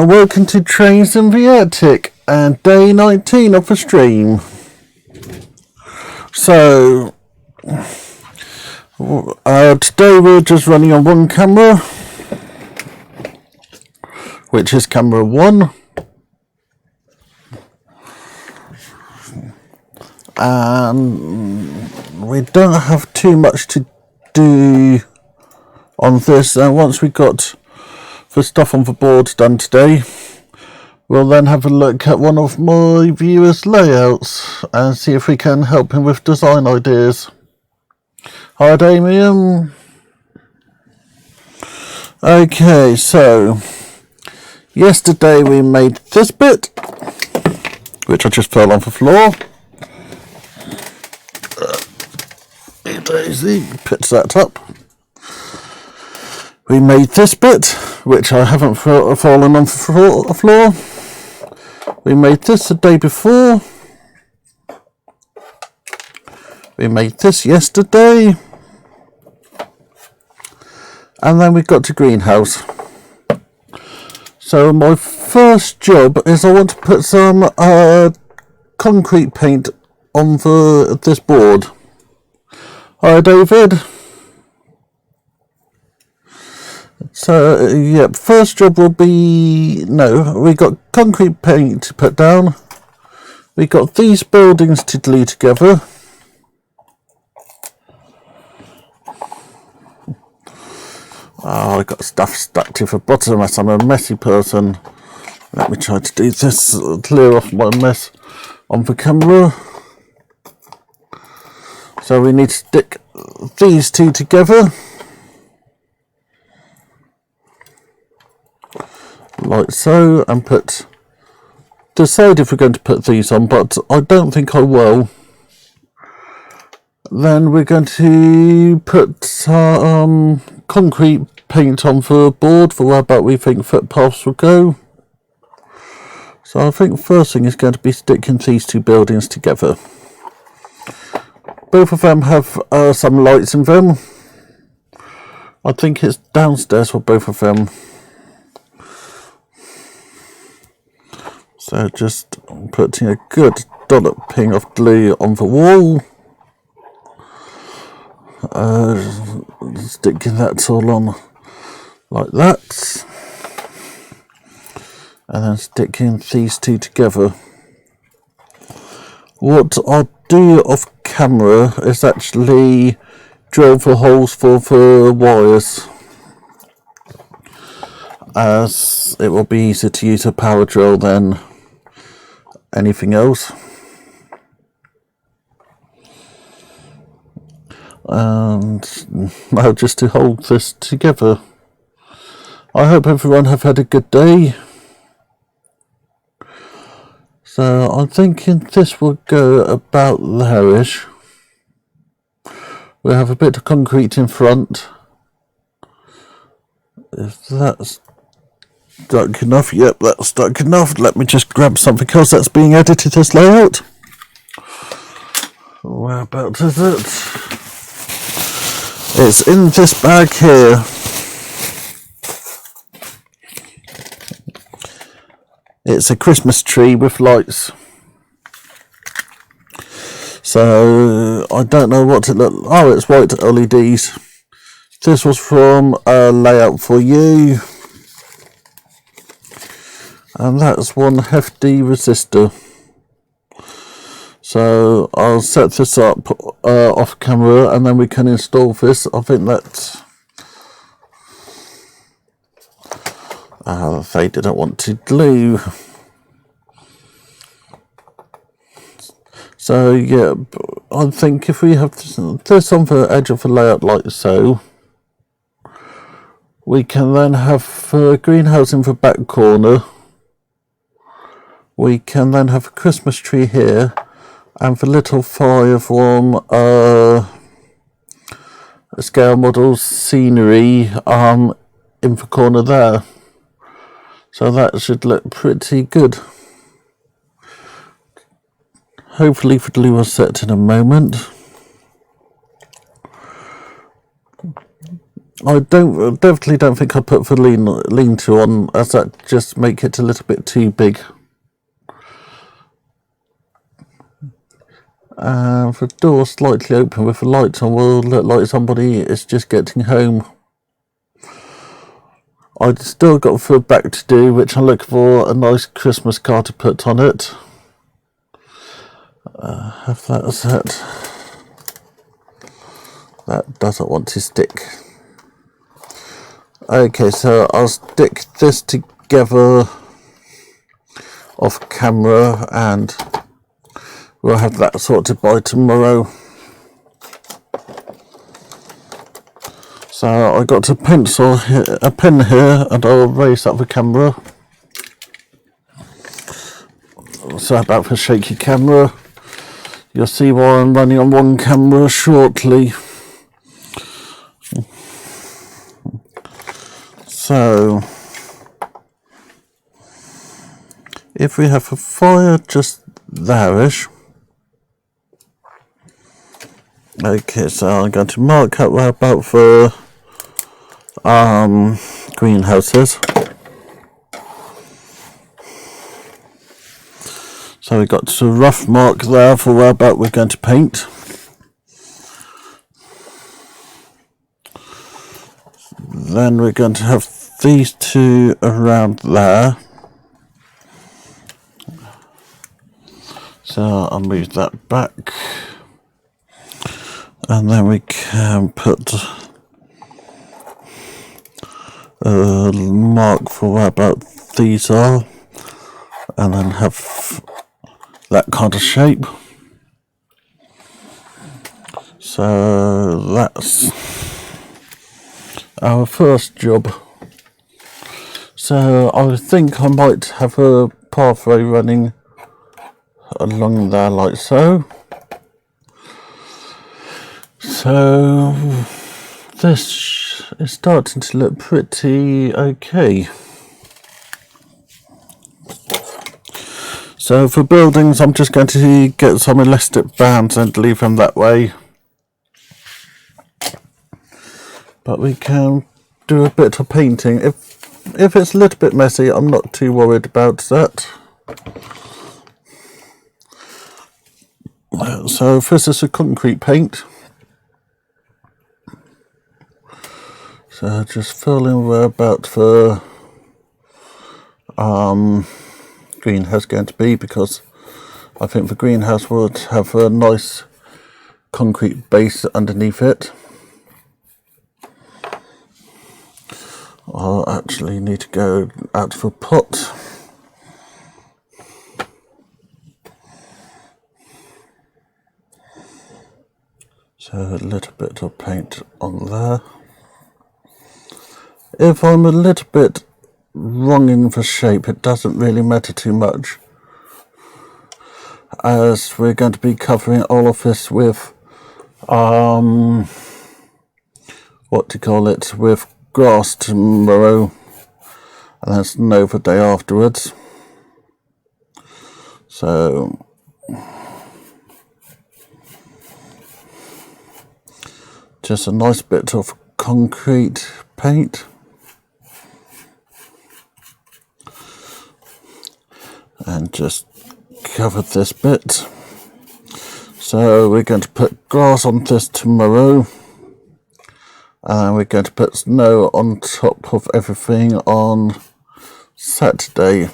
and welcome to Trains in the Attic and day 19 of the stream. So, today we're just running on one camera, which is camera 1. And we don't have too much to do on this, and once we got the stuff on the board done today, we'll then have a look at one of my viewers' layouts and see if we can help him with design ideas. Hi Damien. Okay, so yesterday we made this bit, which I just fell on the floor. Daisy picks that up. We made this bit, which I haven't fallen on the floor. We made this the day before. We made this yesterday. And then we got to greenhouse. So my first job is I want to put some concrete paint on this board. Hi David. So, yeah, first job will be, we got concrete paint to put down. We got these buildings to glue together. Oh, I got stuff stuck to the bottom as I'm a messy person. Let me try to do this, clear off my mess on the camera. So we need to stick these two together. Like so, and decide if we're going to put these on, but I don't think I will. Then we're going to put some concrete paint on the board for where about we think footpaths will go. So I think the first thing is going to be sticking these two buildings together. Both of them have some lights in them. I think it's downstairs for both of them. So just putting a good dolloping of glue on the wall. Sticking that all on like that. And then sticking these two together. What I'll do off camera is actually drill the holes for the wires, as it will be easier to use a power drill than anything else. And now just to hold this together. I hope everyone have had a good day. So I'm thinking this will go about there-ish. We have a bit of concrete in front. If that's dark enough, yep, that's dark enough. Let me just grab something else that's being added to this layout. Whereabouts is it? It's in this bag here. It's a Christmas tree with lights. So I don't know what to look. Oh, it's white LEDs. This was from a layout for you. And that's one hefty resistor. So I'll set this up off camera and then we can install this. I think that they didn't want to glue. So yeah, I think if we have this on the edge of the layout like so, we can then have a greenhouse in the back corner. We can then have a Christmas tree here and the little fire from scale model scenery in the corner there. So that should look pretty good. Hopefully the glue will set in a moment. I definitely don't think I put the lean-to on, as that just make it a little bit too big. And the door slightly open with the lights on will look like somebody is just getting home. I've still got the back to do, which I'm looking for a nice Christmas card to put on it. Have that set. That doesn't want to stick. Okay, so I'll stick this together off camera and we'll have that sorted by tomorrow. So I got a pencil here, a pen here, and I'll raise up the camera. So about the shaky camera. You'll see why I'm running on one camera shortly. So if we have a fire just there-ish. Okay, so I'm going to mark out where about the greenhouses. So we got a rough mark there for where about we're going to paint. Then we're going to have these two around there. So I'll move that back. And then we can put a mark for where about these are. And then have that kind of shape. So that's our first job. So I think I might have a pathway running along there like so. So this is starting to look pretty okay. So for buildings, I'm just going to get some elastic bands and leave them that way. But we can do a bit of painting. If it's a little bit messy, I'm not too worried about that. So this is a concrete paint. So just fill in where about the greenhouse going to be, because I think the greenhouse would have a nice concrete base underneath it. I'll actually need to go out to the pot. So a little bit of paint on there. If I'm a little bit wrong in the shape, it doesn't really matter too much, as we're going to be covering all of this with what do you call it, with grass tomorrow, and then snow the day afterwards. So just a nice bit of concrete paint. And just cover this bit. So we're going to put grass on this tomorrow, and we're going to put snow on top of everything on Saturday.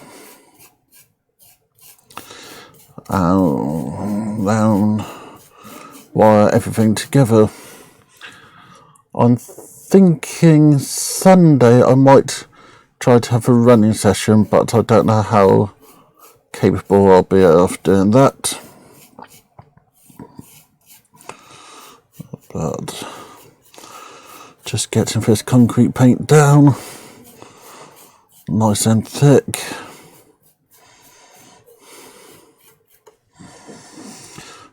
And then wire everything together. I'm thinking Sunday I might try to have a running session, but I don't know how capable I'll be of doing that. But just getting this concrete paint down nice and thick.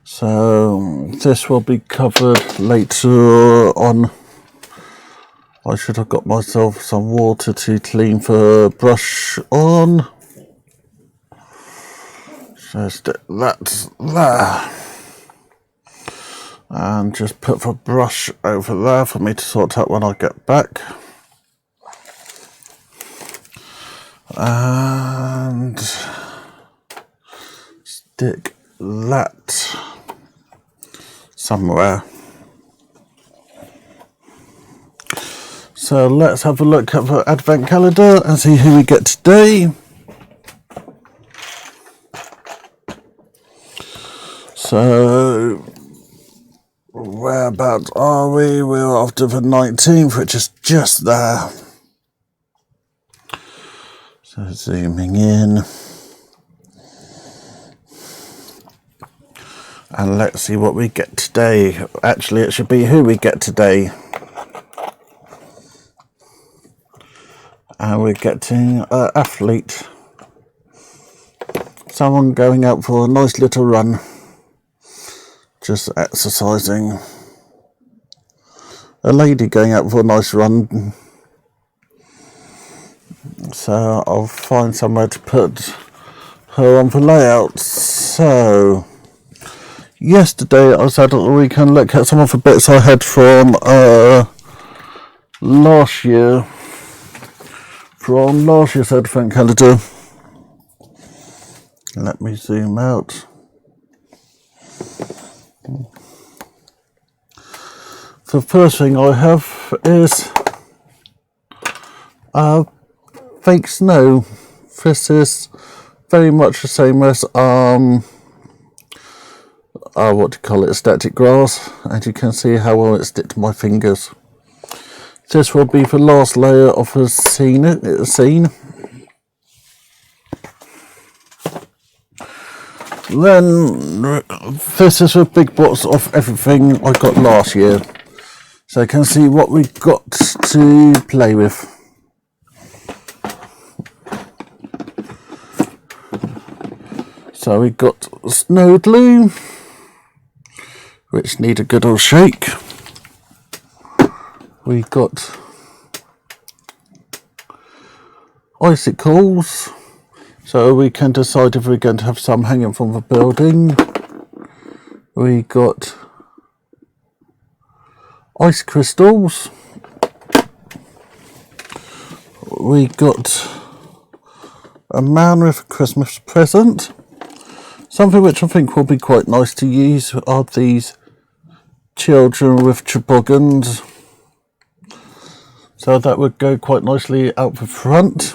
So this will be covered later on. I should have got myself some water to clean the brush on. So stick that there. And just put the brush over there for me to sort out when I get back. And stick that somewhere. So let's have a look at the advent calendar and see who we get today. So whereabouts are we? We're after the 19th, which is just there. So zooming in. And let's see what we get today. Actually, it should be who we get today. And we're getting an athlete. Someone going out for a nice little run. Just exercising. A lady going out for a nice run. So I'll find somewhere to put her on the layout. So yesterday I said that we can look at some of the bits I had from last year. From last year's advent calendar. Let me zoom out. The first thing I have is fake snow. This is very much the same as what do you call it, static grass, and you can see how well it sticks to my fingers. This will be the last layer of the scene. Then this is a big box of everything I got last year, so you can see what we got to play with. So we got snow glue, which need a good old shake. We got icicles, so we can decide if we're going to have some hanging from the building. We got ice crystals. We got a man with a Christmas present. Something which I think will be quite nice to use are these children with toboggans. So that would go quite nicely out the front.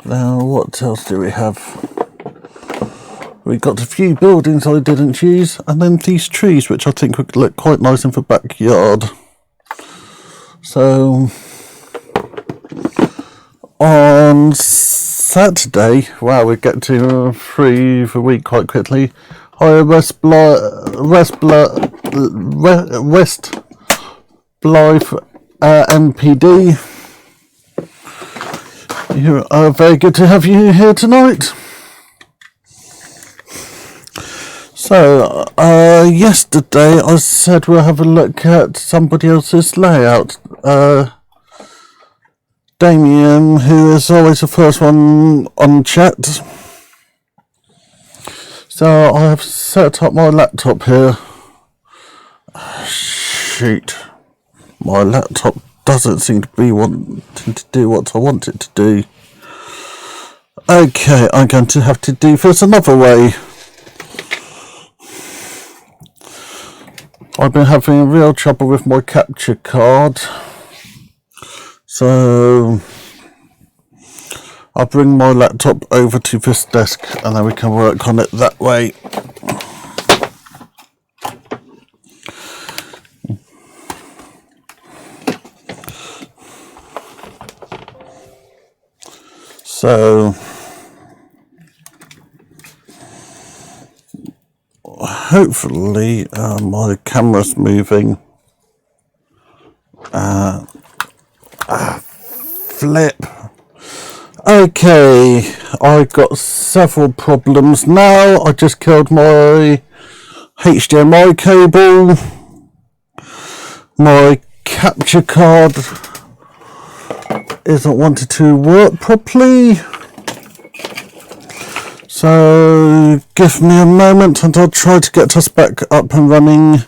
Now, what else do we have? We got a few buildings I didn't use, and then these trees, which I think would look quite nice in the backyard. So, on Saturday, wow, we get to through the week quite quickly. Hi, West Blythe MPD. You are very good to have you here tonight. So, yesterday I said we'll have a look at somebody else's layout. Damien, who is always the first one on chat. So I have set up my laptop here. Shoot. My laptop doesn't seem to be wanting to do what I want it to do. Okay, I'm going to have to do this another way. I've been having real trouble with my capture card. So I'll bring my laptop over to this desk and then we can work on it that way. So hopefully my camera's moving. Flip. Okay, I've got several problems now. I just killed my HDMI cable. My capture card isn't wanting to work properly. So So give me a moment and I'll try to get us back up and running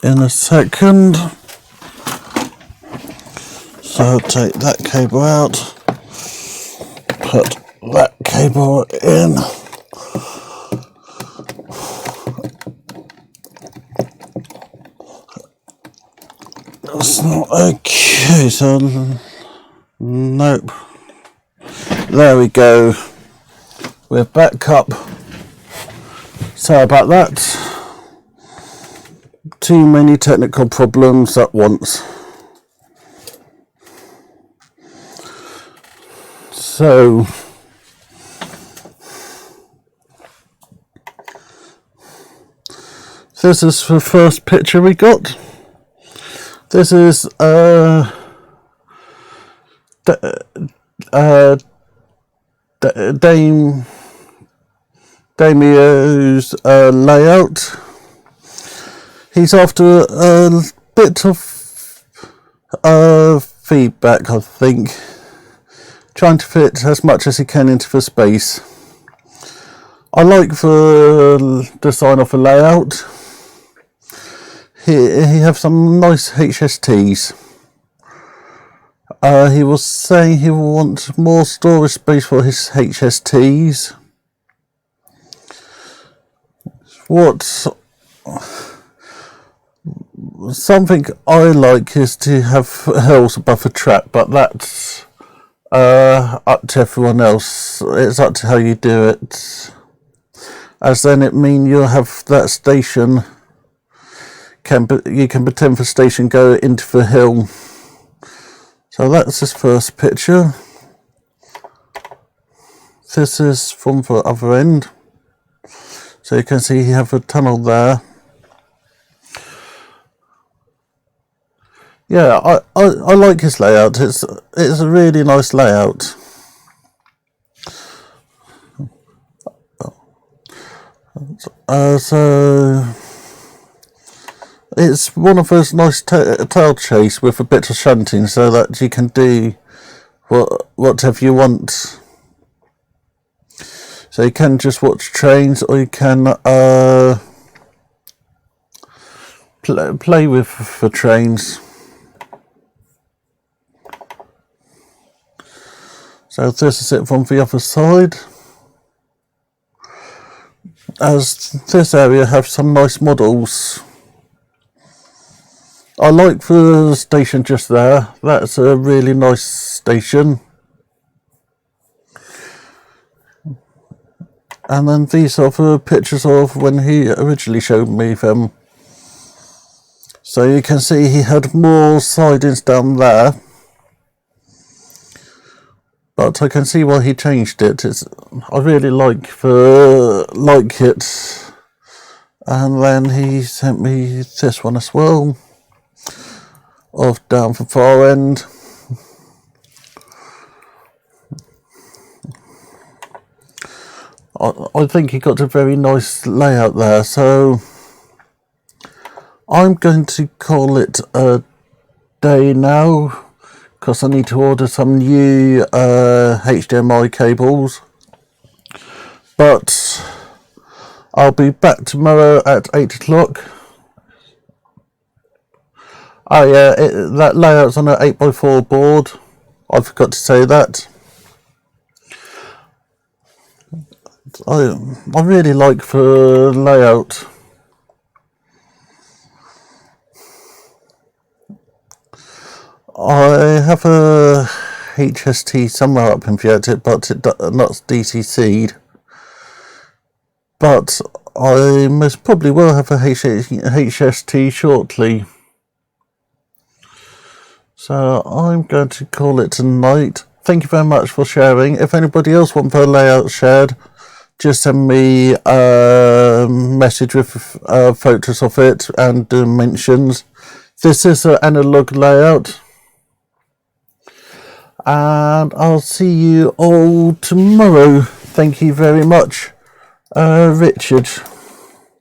in a second. So I'll take that cable out, put that cable in. That's not okay, so nope. There we go. We're back up. Sorry about that. Too many technical problems at once. So this is the first picture we got. This is Damio's layout. He's after a bit of feedback, I think, trying to fit as much as he can into the space. I like the design of the layout. He have some nice HSTs. He was saying he will want more storage space for his HSTs. Something I like is to have hills above the track, but that's up to everyone else. It's up to how you do it, as then it means you'll have that station. You can pretend the station go into the hill. So that's his first picture. This is from the other end. So you can see you have a tunnel there. Yeah, I like his layout. It's a really nice layout. So it's one of those nice tail chase with a bit of shunting, so that you can do whatever you want. So you can just watch trains, or you can play with the trains. So this is it from the other side. As this area have some nice models. I like the station just there. That's a really nice station. And then these are the pictures of when he originally showed me them. So you can see he had more sidings down there. But I can see why he changed it. I really like it. And then he sent me this one as well, of down the far end. I think he got a very nice layout there, so I'm going to call it a day now, because I need to order some new HDMI cables. But I'll be back tomorrow at 8 o'clock. Oh yeah, that layout's on an 8x4 board. I forgot to say that. I really like the layout. I have a HST somewhere up in Vietnam, but not DCC'd. But I most probably will have a HST shortly. So I'm going to call it tonight. Thank you very much for sharing. If anybody else wants their layout shared, just send me a message with photos of it and dimensions. This is an analog layout. And I'll see you all tomorrow. Thank you very much, Richard.